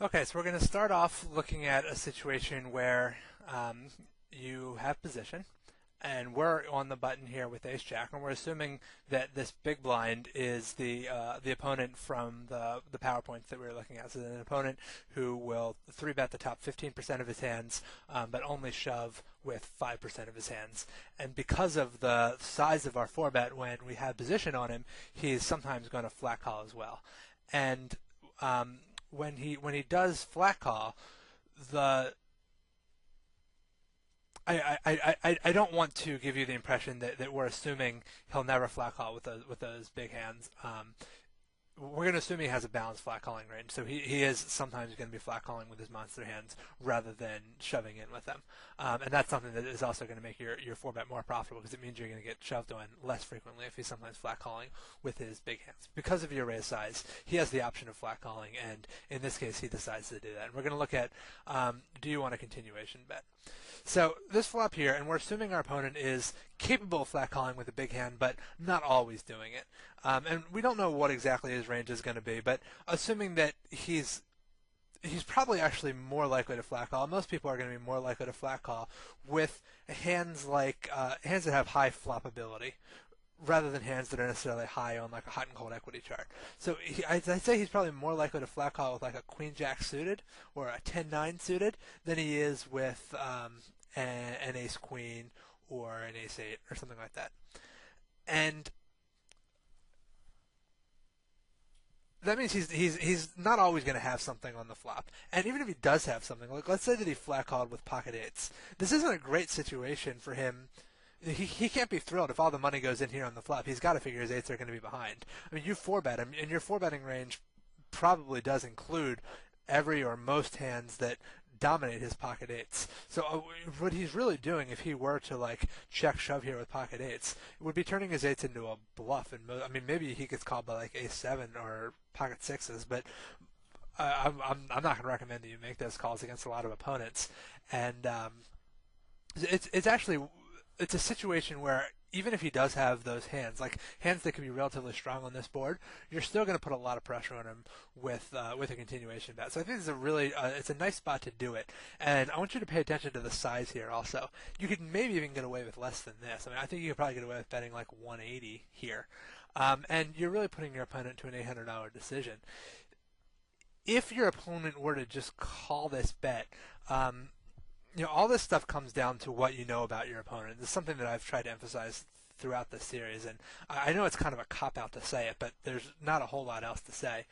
Okay, so we're going to start off looking at a situation where you have position, and we're on the button here with Ace Jack, and we're assuming that this big blind is the opponent from the PowerPoints that we were looking at. So an opponent who will three bet the top 15% of his hands, but only shove with 5% of his hands. And because of the size of our four bet when we have position on him, he's sometimes going to flat call as well. And when he does flat call, the I don't want to give you the impression that we're assuming he'll never flat call with those big hands. We're going to assume he has a balanced flat calling range, so he is sometimes going to be flat calling with his monster hands rather than shoving in with them, and that's something that is also going to make your four bet more profitable because it means you're going to get shoved on less frequently if he's sometimes flat calling with his big hands. Because of your raise size, he has the option of flat calling, and in this case, he decides to do that. And we're going to look at do you want a continuation bet? So this flop here, and we're assuming our opponent is capable of flat calling with a big hand, but not always doing it. And we don't know what exactly his range is going to be, but assuming that he's probably actually more likely to flat call. Most people are going to be more likely to flat call with hands like hands that have high floppability, rather than hands that are necessarily high on like a hot and cold equity chart. So I'd say he's probably more likely to flat call with like a queen jack suited or a 10-9 suited than he is with an ace queen or an ace 8 or something like that. And that means he's not always going to have something on the flop. And even if he does have something, like let's say that he flat called with pocket eights, this isn't a great situation for him. He can't be thrilled if all the money goes in here on the flop. He's got to figure his eights are going to be behind. I mean, you four bet him, and your four betting range probably does include every or most hands that dominate his pocket eights. So what he's really doing, if he were to like check shove here with pocket eights, would be turning his eights into a bluff. And I mean, maybe he gets called by like ace seven or pocket sixes, but I'm not going to recommend that you make those calls against a lot of opponents. And it's actually. It's a situation where even if he does have those hands, like hands that can be relatively strong on this board, you're still going to put a lot of pressure on him with a continuation bet. So I think it's a really it's a nice spot to do it. And I want you to pay attention to the size here also. You could maybe even get away with less than this. I mean, I think you could probably get away with betting like 180 here. And you're really putting your opponent to an $800 decision. If your opponent were to just call this bet, all this stuff comes down to what you know about your opponent. This is something that I've tried to emphasize throughout this series, and I know it's kind of a cop-out to say it, but there's not a whole lot else to say.